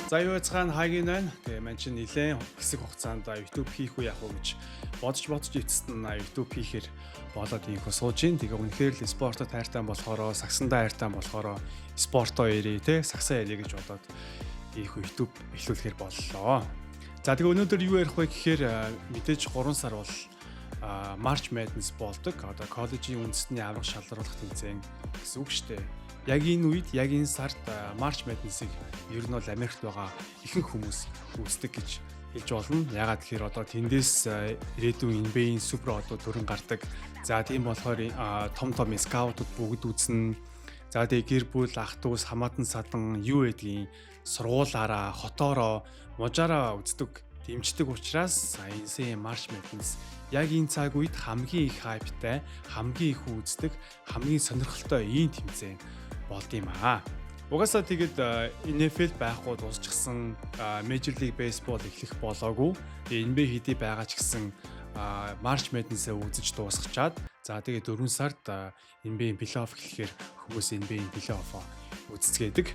За юу яцхан хагийн байна. Тэгээ мань чинь нилээн хэсэг хугацаанд YouTube хийх үү яах вэ гэж бодож ицсэн нь YouTube хийхээр болоод ийхүү сууж ийн. Тэгээ үнэхээр л спортод хайртай болохоро, сагсандаа хайртай болохоро спортоо ирээ те сагсаа ярих гэж бодоод ийхүү YouTube эхлүүлэхээр боллоо. За тэгээ өнөөдөр юу ярих вэ гэхээр мэдээж 3 сар бол March Madness болдог. Одоо коллежийн үндэсний аврах шалгаруулах тэмцээн гэсэн үг шүү дээ. Яг энэ үед, яг энэ сард March Madness-ыг ер нь бол Америкт байгаа ихэнх хүмүүс үздэг гэж хэлж болно. Ягаад гэхээр одоо тэндээс ирээдүйн NBA-ийн супер одууд төрөн гардаг. За тийм болохоор том скаутууд бүгд үзнэ. За тэгээ гэр бүл, ах дүүс, хамаатан садан юу гэдгийг сургуулаараа, хотоороо, мужаараа үздэг, дэмждэг учраас NCAA March Madness яг энэ цаг үед хамгийн их хайптай, хамгийн их үздэг, хамгийн сонирхолтой ийм тэмцээн болд юм аа. Угаасаа тэгэд NFL байхгүй дуусчихсан, Major League Baseball эхлэх болоогүй. NBA хэдий байгаа ч гэсэн March Madness-ээ үзэж дуусгачаад за тэгээ 4 сард NBA плей-офф эхлэхээр хүмүүс NBA плей-оффоо үзцгээдэг.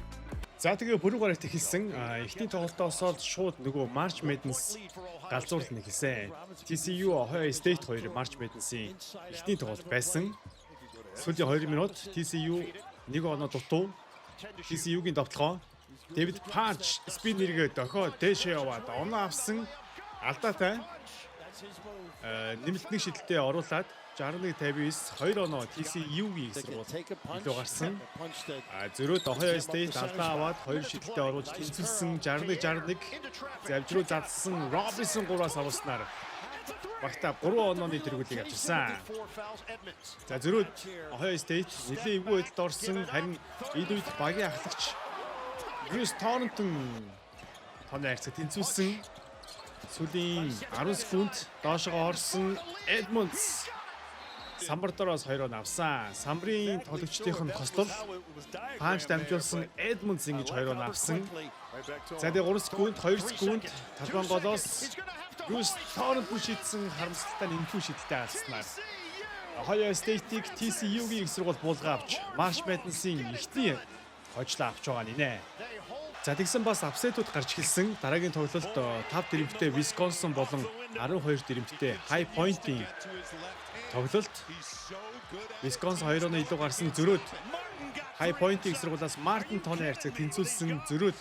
За тэгээ бүрэн гарагт эхэлсэн. Эхний тоглолтоос шууд нөгөө March Madness галзуурал нь эхэлсэн. TCU Ohio State 2 March Madness-ийн эхний тоглолт байсан. Сүүлийн 2 минут TCU нэг оноо дутуу. TCU-гийн довтлогоо David Punch спин нэргээ дохиод дээшээ яваад оноо авсан алдаатай. Нэмэлт нэг шидэлтэд оруулаад 61-59 2 оноо TCU-гийн эсрэг илүү гарсан. Зөрөөд Ohio State алдаа аваад 2 шидэлтэд оруулж тэнцвэрсэн 61-61 завжруу задсан Robinson 3-аас оруулснаар багта 3 онооны тэргүүлийг авчирсан. За зөрүүд Ohio State нэлээд эвгүй байдалд орсон, харин энэ үед багийн ахлагч Bruce Thornton тооны хайрцаг тэнцвүүлсэн. Сүүлийн 10 секунд доошоо орсон Edmonds самбар дороос 2 он авсан. Самбарын тоглогчдын хослол панч дамжуулсан Edmonds ингэж 2 он авсан. За тэгээ 3 секунд, 2 секунд талбайн голоос Bruce Thornton шийдсэн харамсалтай нэмэлт шийдэлтэй алснаар Ohio State-ийг TCU-гийн эсрэг буулга авч March Madness-ийн эхний хожлоо авч байгаа нэ. За тэгсэн бас апсетууд гарч эхэлсэн. Дараагийн тоглолт 5 дэрэмтэй Wisconsin болон 12 дэрэмтэй High Point-ийн тоглолт. Wisconsin 2 оноо илүү гарсан зөрөөд High Point-ийн эсрэгээс Martin тооны хайрцаг тэнцвүүлсэн зөрөөд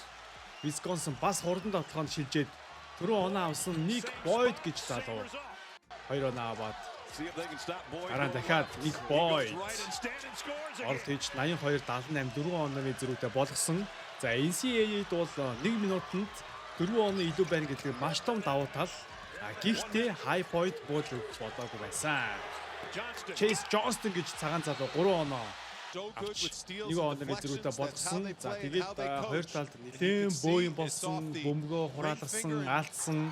Wisconsin бас хурдан тоглоход шилжээд 4 оноо авсан Nick Boyd гэж залуу 2 оноо аваад дараа дахиад Nick Boyd оролт хийж 82-78 4 онооны зөрүүтэй болгосон. За NCAA-д бол 1 минутанд 4 оноо илүү байна гэдэг маш том давуу тал. Гэхдээ High Point буулж өгөх бодоогүй байсан. Chase Johnston гэж цагаан залуу 3 оноо авч 1 онооны зөрүүтэй болгосон. За тэгээд хоёр талд нэлээд бөөйн болсон, бөмбөгөө хураалгасан, алдсан.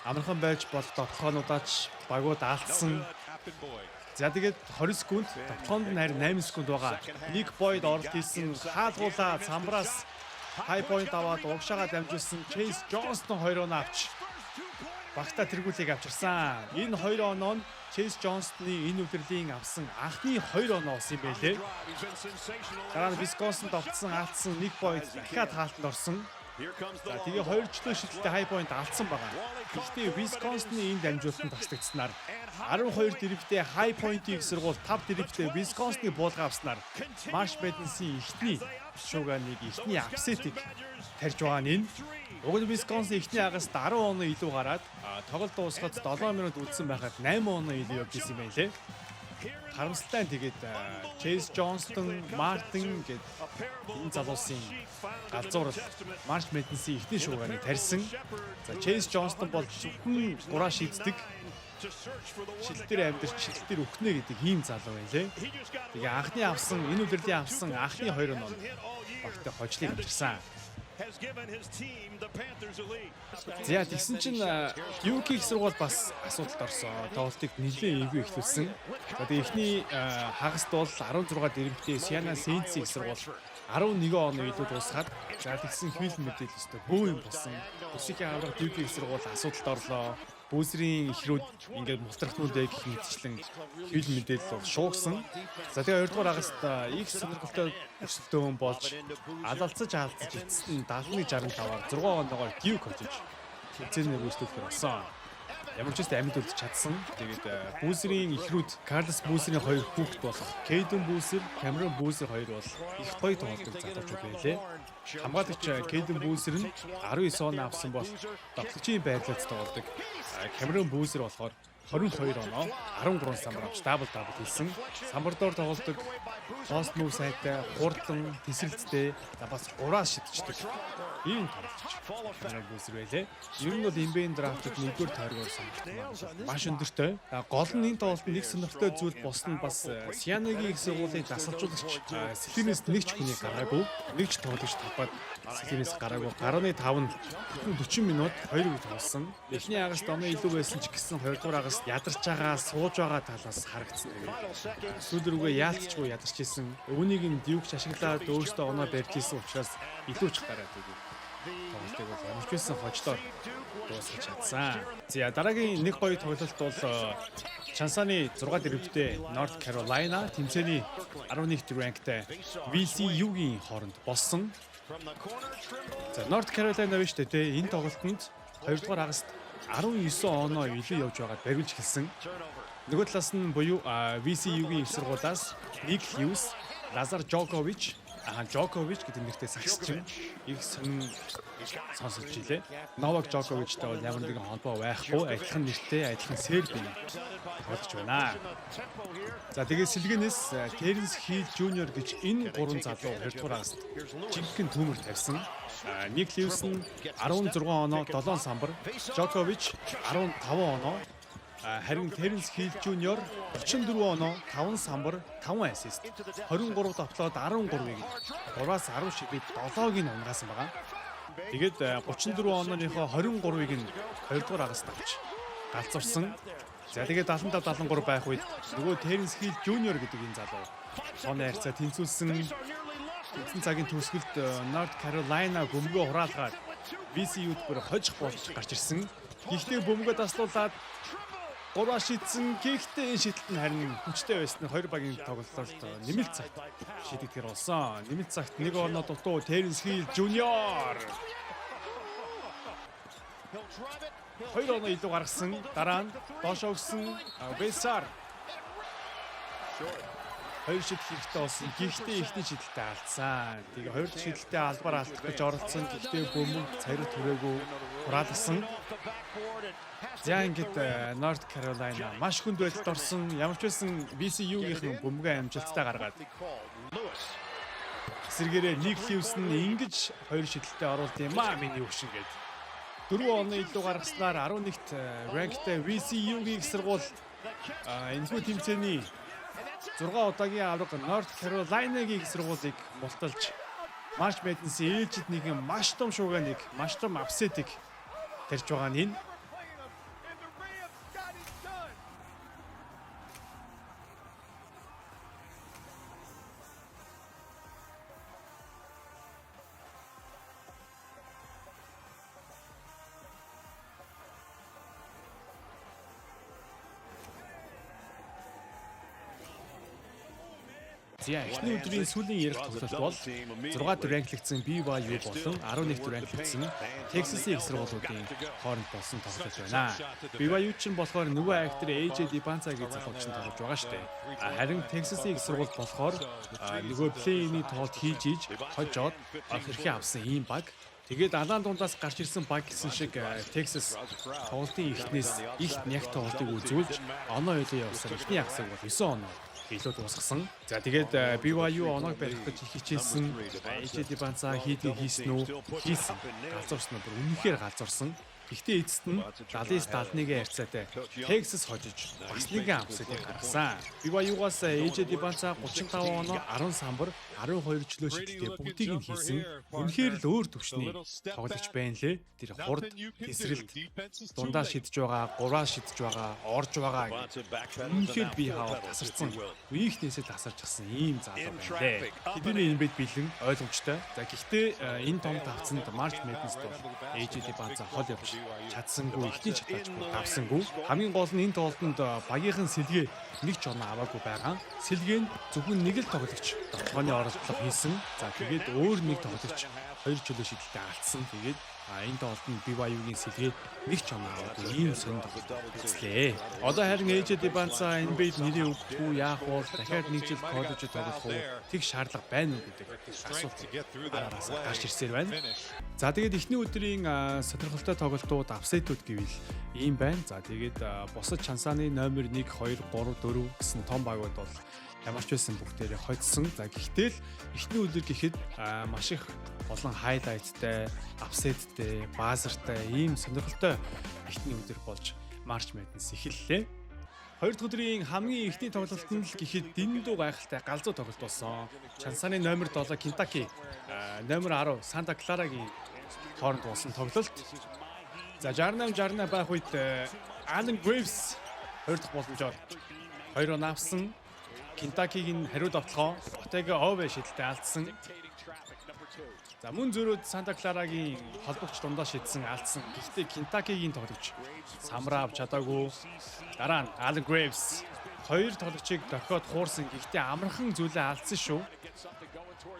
Амархан байж болох тоглоомнуудаач багууд алдсан. За тэгээд 20 секунд, тоглоонд нь харин 8 секунд байгаа. Nick Boyd оролт хийсэн хаалгуулаад самбраас High Point аваад угшаага дамжуулсан Chase Johnston 2 оноо авч багтаа тэргүүлийг авчирсан. Энэ 2 оноо нь Chase Johnston-ы энэ удирдлийн авсан анхны 2 оноо ус юм байлээ. Дараа нь Wisconsin довтлсон алдсан Nick Boyd дахиад хаалтанд орсон. За тэгээ 2 жилийн шидэлтэй High Point алдсан байгаа. Гэхдээ Wisconsin-ы энэ дамжуулалтанд тасдагцснаар 12 дэрэмтэй High Point-ийн эсрэг 5 дэрэмтэй Wisconsin-ы буулга авснаар March Madness-ийн эхний шууганыг эхний апсетийг тарьж байгаа нь энэ. Уг нь Wisconsin эхний агаас 10 оноо илүү гараад тоглолт дуусгаад 7 минут үлдсэн байхад 8 оноо илүү явж исэн юм байлээ. Харамсалтай тэгээд Chase Johnston, Martin гэдэг энэ залуусын галзуурал March Madness-ийн эхний шууганыг тарьсан. За Chase Johnston бол зөвхөн 3 шийддэг. Шилтээр амьдарч шилтээр өгнө гэдэг ийм залуу байлээ. Тэгээ анхны авсан, энэ удирдлийн авсан анхны 2 оноо багтаа хожлыг авчирсан. За тэгсэн чинь UK эсрэг бас асуудалд орсон. Тоглолтыг нэлээд эвгүй эхлүүлсэн. За тэгээ эхний хагаст бол 16 дэрэмтэй Siena Saints эсрэг бол 11 оноо илүү дуусгаад за тэгсэн хил мэдээлэл өстой бөө юм болсон. Өсөхийн аврах UK эсрэг бол асуудалд орлоо. Бүүсрийн ихрүүд ингээд мултрахнуудыг гэх мэтчлэн хил мэдээлэл бол шуугсан. За тэгээ 2 дугаар агаст их сонирхолтой өрсөлдөөн болж алдалцаж эцэст нь 71-65-аар 6 оноогоор Дьюк хожиж тэмцээний өрсөлдөхөр болсон. Ямар ч үстэй амьд үлдэж чадсан. Тэгээд Бүүсрийн ихрүүд Карлос Бүүсрийн 2 хүүхэд болох Кейден Бүүсэр, Камерон Бүүсэр 2 бол их гоё тоглолтыг залуучууд байлээ. Хамгаалагч Кейден Бүүсэр нь 19 он авсан бол тоглогчийн байрлалд тоглодог. Камерон Бүүсэр болохоор 22 оноо 13 самбар авч дабл хийсэн. Самбардоор тоглодог. Пост мөв сайтай, хурдан, тесрэлттэй, бас ураас шидчихдэг. Ийм тоглогч. Камерон Бүүсэр байлээ. Ер нь бол NBA драфтд 1-р тойргоор сонирхолтой. Маш өндөртэй. Гол нь энэ тоглолтод нэг сонирхолтой зүйл бос нь бас Сианагийн их сургуулийн дасгалжуулагч Сэлинээс нэг ч хүний гараагүй. Нэг ч тоглогч тавбад Сэлинээс гараагүй. Гарааны 5 нь 40 минут 2 үг тоглосон. Эхний агаст оноо илүү байсан ч гэсэн 2 дугаар агаст ядарч байгаа, сууж байгаа талаас харагдсан. Сүүл рүүгээ яалтчгүй ядарч исэн. Үүнийг нь Дьюк ашиглаад өөртөө оноо барьж исэн учраас илүү ч гараад идэв. Тоглолтыг бол ямар ч байсан хожлоор дуусгаж чадсан. За дараагийн нэг гоё тоглолт бол Чансаны 6 дэрвтэй North Carolina тэмцээний 11-р ранктай VCU-гийн хооронд болсон. За North Carolina биш дээ. Энэ тоглолтод 2 дугаар агаст 19 оноо илүү явж байгаад бариулж хэлсэн. Нөгөө талаас нь буюу VCU-гийн их сургуулиас Nick Hughes, Lazar Djokovic гэдэг нэртэй сагсчин их сонин сонсож илээ. Novak Djokovicтэй бол ямар нэгэн холбоо байхгүй, адилхан нэртэй, адилхан сербийн тоглож байна. За тэгээд сэлгэнээс Terence Hill Jr гэж энэ 3 залуу 2 дугаар агаст жинхэнэ төмөр тавьсан. Nick Hughes нь 16 оноо 7 самбар, Djokovic 15 оноо, харин Terence Hill Jr 34 оноо 5 самбар, 5 ассист, 23 давтлаад 13-ыг 3-аас 10 шидэд 7-ыг нь унгасан байгаа. Тэгээд 34 онооныхоо 23-ыг нь 2 дугаар агаст авч галзуурсан. За тэгээд 75-73 байх үед нөгөө Terence Hill Jr гэдэг энэ залуу тооны харьцаа тэнцүүлсэн. Эцсийн цагийн төгсгөлд North Carolina бөмбөгөө хураалгаад VCU-д бүр хожих болж гарч ирсэн. Гэхдээ бөмбөгөө таслуулаад 3 шидсэн. Гэхдээ энэ шидэлт нь харин хүчтэй байсан. 2 багийн тоглолтод нэмэлт цагт шидэгдгэр болсон. Нэмэлт цагт 1 оноо дутуу Terence Hill Jr 2 оноо илүү гаргасан. Дараа нь доошоо өгсөн Бесар 2 шидэх хэрэгтэй болсон. Гэхдээ эхний шидэлтэд алдсан. Тэгээ 2 дахь шидэлтэд албаар алдах гэж оролцсон. Гэхдээ бөмбөг царид түрээгүй хураалсан. За ингээд North Carolina маш хүнд байдалд орсон. Ямар ч байсан VCU-гийн бөмбөгөө амжилттай гаргаад эсэргээрээ Nick Hughes нь ингэж 2 шидэлтэд оруулт юм аа миний өгшин гээд 4 оноо илүү гаргаснаар 11-т ранктай VCU-гийн сургууль энэхүү тэмцээний 6 удаагийн авраг North Carolina-гийн сургуулийг мулталж March Madness-ийн ээлжид нэгэн маш том шууганыг, маш том апсетийг тарьж байгаа нь энэ. Эхний өдрийн сүүлийн ярих тоглолт бол 6-д ранклэгдсэн BYU болон 11-д ранклэгдсэн Texas-ийн сургуулиудын хооронд болсон тоглолт байна. BYU ч болохоор нөгөө актер AJ Dibbanza-гийн залууч нь тоглож байгаа шүү дээ. Харин Texas-ийн сургууль болохоор нөгөө плей-ины тоглолт хийж хожоод хэрхэн авсан ийм баг. Тэгээд алаан дундаас гарч ирсэн баг гэсэн шиг Texas тоглолтын эхнээс ихт нягт тоглолтыг үзүүлж оноо илүү явуулсан. Эхний хагасыг бол 9 оноо илүү дуусгасан. За тэгээд BYU оноог барих гэж хичээсэн. AJ Dibbanza хийсэн үү? Хийсэн. Галзуурсан нь бүр үнэхээр галзуурсан. Гэхдээ эцэст нь 70-71-ийн харьцаатай Texas хожиж бас нэгэн апсетийг гаргасан. BYU-гаас AJ Dibbanza 35 оноо 10 самбар 12 чөлөө шидэлтэй бүгдийг нь хийсэн. Үнэхээр л өөр төвшний тоглогч байна лээ. Тэр хурд, тесрэлт, дундаа шидэж байгаа, гураа шидэж байгаа, орж байгаа. Үнэхээр би хаваа тасарсан. Үеийнхнээсээ тасарч гисэн ийм залуу байна лээ. Хэдийний энэ бед бэлэн ойлгомжтой. За гэхдээ энэ том тавцанд March Madness бол AJ Dibbanza хол явж чадсангүй, ихний чадаач давсангүй. Хамгийн гол нь энэ тоглолтод багийнхан сэлгээ нэг ч оноо аваагүй байгаа. Сэлгээ нь зөвхөн нэг л тоглогч тоглооны оролдлого хийсэн. За тэгээд өөр нэг тоглогч 2 чөлөө шидэлтэй алдсан. Тэгээд энэ тоглолтод BYU-гийн сэлгээ нэг ч оноо аваагүй. Ийм сонир тоглолтлээ. Одоо харин AJ Dybantsa NBA-д нэрээ өгөхгүй яах вэ? Дахиад нэг жил коллежид тоглох уу? Тэг шаардлага байна уу гэдэг асуулт гарч ирсээр байна. За тэгээд эхний өдрийн сонирхолтой тоглолтууд апсетүүд гэвэл ийм байна. За тэгээд бусад Чансааны номер 1, 2, 3, 4 гэсэн том багууд бол ямар ч байсан бүгдээрээ хоцсон. За гэхдээ л эхний өдөр гэхэд маш их олон хайлайттай, апсеттэй, баазартай ийм сонирхолтой эхний өдөр болж March Madness эхэллээ. Хоёр дахь өдрийн хамгийн эхний тоглолт нь л гэхэд дэндүү гайхалтай галзуу тоглолт болсон. Чансааны номер 7 Kentucky, номер 10 Santa Clara-гийн хооронд болсон тоглолт. За 68-68 байх үед Allen Graves хоёр дахь боломжоор 2 он авсан. Kentucky-гийн хариу давталгаа Otega Ove шидэлтэй алдсан. За мөн зөрөөд Santa Clara-гийн холбогч дундаа шидсэн алдсан. Гэхдээ Kentucky-гийн тоглогч самраа авч чадаагүй. Дараа нь Allen Graves хоёр тоглогчийг дохиод хуурсан. Гэхдээ амархан зүйлээ алдсан шүү.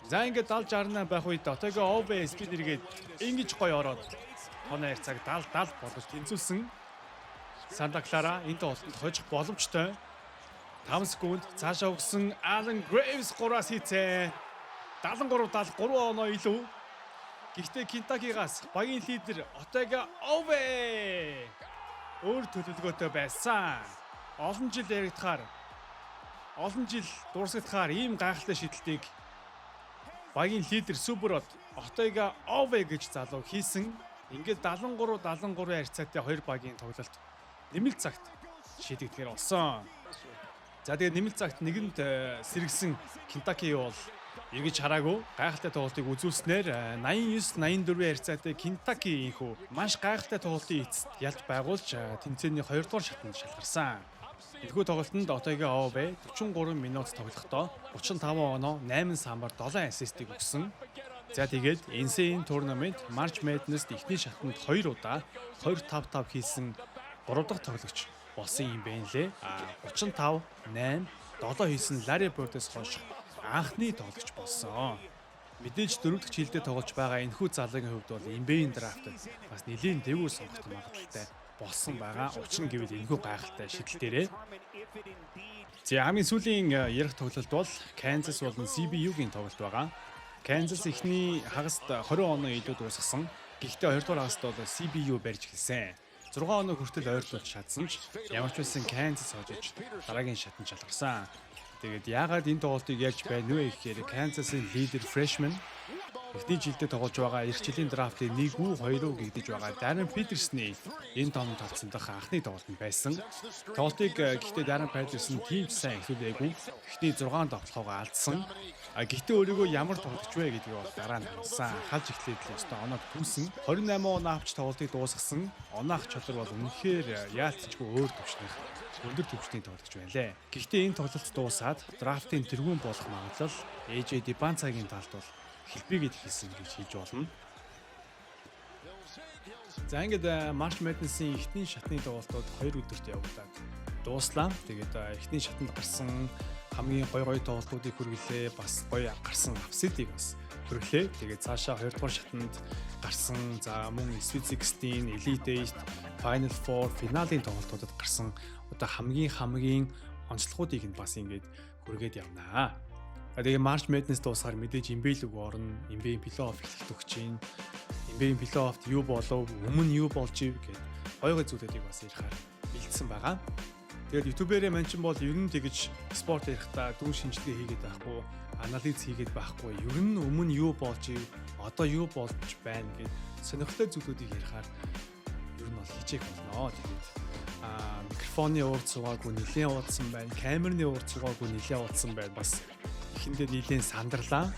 За ингээд 70-68 байх үед Otega Ove спид эргээд ингэж гоё ороод тооны цаг 70-70 болгож тэнцүүлсэн. Santa Clara энэ тоглолтод хожих боломжтой. 5 секунд цаашаа өгсөн Allen Graves 3-аас хийцээ. 73-73 оноо илүү. Гэхдээ Kentucky-гаас багийн лидер Otega Ove өөр төлөвлөгөөтэй байсан. Олон жил яригдахаар, олон жил дурсагдахаар ийм гайхалтай шидэлтийг багийн лидер Суперод Otega Ove гэж залуу хийсэн. Ингээд 73-73 харьцаатай хоёр багийн тоглолт нэмэлт цагт шийдэгдэхээр болсон. За тэгээд нэмэлт цагт нэгэнд сэргсэн Kentucky бол эргэж хараагүй гайхалтай тоглолтыг үзүүлснээр 89-84 харьцаатай Kentucky инхүү маш гайхалтай тоглолтын эцэст ялж байгуулж тэмцээний 2 дугаар шатанд шалгарсан. Энэхүү тоглолтод Otega Ove 43 минут тоглохдоо 35 оноо, 8 самбар, 7 ассистийг өгсөн. За тэгээд NCAA tournament March Madness-д эхний шатанд 2 удаа 20-5 хийсэн 3 дахь тоглогч болсон юм байна лээ. 35, 8, 7 хийсэн Larry Bird-с хойш анхны тоглогч болсон. Мэдээж 4 дахь жилдээ тоглож байгаа энэхүү залуугийн хувьд бол NBA-ийн драфтад бас нэлийн дээгүүр сонгох магадлалтай болсон байгаа. Учир нь гэвэл энэхүү гайхалтай шидэлтээрээ. За хамгийн сүүлийн ярих тоглолт бол Kansas болон CBU-гийн тоглолт байгаа. Kansas эхний хагаст 20 оноо илүү дуусгасан. Гэхдээ 2 дугаар хагаст бол CBU барьж эхэлсэн. 6 оноо хүртэл ойрлуулж чадсан ч ямар ч байсан Kansas хожиж дараагийн шатанд шалгарсан. Тэгээд яагаад энэ тоглолтыг ярьж байна вэ гэхээр Kansas-ийн лидер freshman эхний жилдээ тоглож байгаа эх жилийн драфтын 1 үү 2 үү гэгдэж байгаа Darren Peterson-ийн энэ тоонд тоглосон дах анхны тоглолт нь байсан. Тоглолтыг гэхдээ Darren Peterson тийм сайн эхлүүлээгүй. Эхний 6 тоглохоогоо алдсан. Гэхдээ өөрийгөө ямар тоглож вэ гэдгийг бол дараа нь харсан. Халж эхлээд л өстой оноог түүсэн. 28 оноо авч тоглолтыг дуусгасан. Оноох чадвар бол үнэхээр яалтчгүй өөр төвчнөх өндөр төвчний тоглогч байлаа. Гэхдээ энэ тоглолт дуусаад драфтын тэргүүн болох магадлал AJ Dybantsa-гийн талд бол хэлбэгээд хийсэн гэж хэлж болно. За ингээд March Madness-ийн эхний шатны тоглолтууд 2 өдөрт явагдаад дууслаа. Тэгээд эхний шатанд гарсан хамгийн гой тоглолтуудыг хүргэлээ. Бас гоё гарсан апсетийг бас хүргэлээ. Тэгээд цаашаа 2 дугаар шатанд гарсан за мөн Sweet 16, Elite 8, Final Four, финалийн тоглолтуудад гарсан одоо хамгийн онцлогуудыг нь бас ингээд хүргээд явнаа. Тэгээд March Madness дуусахаар мэдээж NBA лүг орно, NBA плей-офф эхлэх өгч чинь. NBA плей-оффт юу болов, өмнө юу болж ив гэд гоё зүйлүүдийг бас ярихаар бэлдсэн байгаа. Тэгээд YouTube-ээрээ меншин бол ер нь тэгж спорт ярихдаа дүн шинжилгээ хийгээд байхгүй, анализ хийгээд байхгүй, ер нь өмнө юу болж ив, одоо юу болж байна гэд сонирхолтой зүйлүүдийг ярихаар ер нь бол хичээх болно. Тэгээд микрофоны урд суугаагүй нэлээд уудсан байна, камерны урд суугаагүй нэлээд уудсан байна. Бас эхэндээ нэлээд сандарлаа.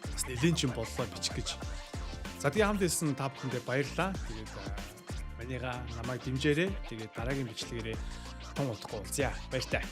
Бас нэлээд ч юм боллоо бичих гэж. За тэгээ хамт хэлсэн та бүхэндээ баярлалаа. Тэгээд манийга намайг дэмжээрэй. Тэгээд дараагийн бичлэгээрээ тун удахгүй уулзъя. Баяртай.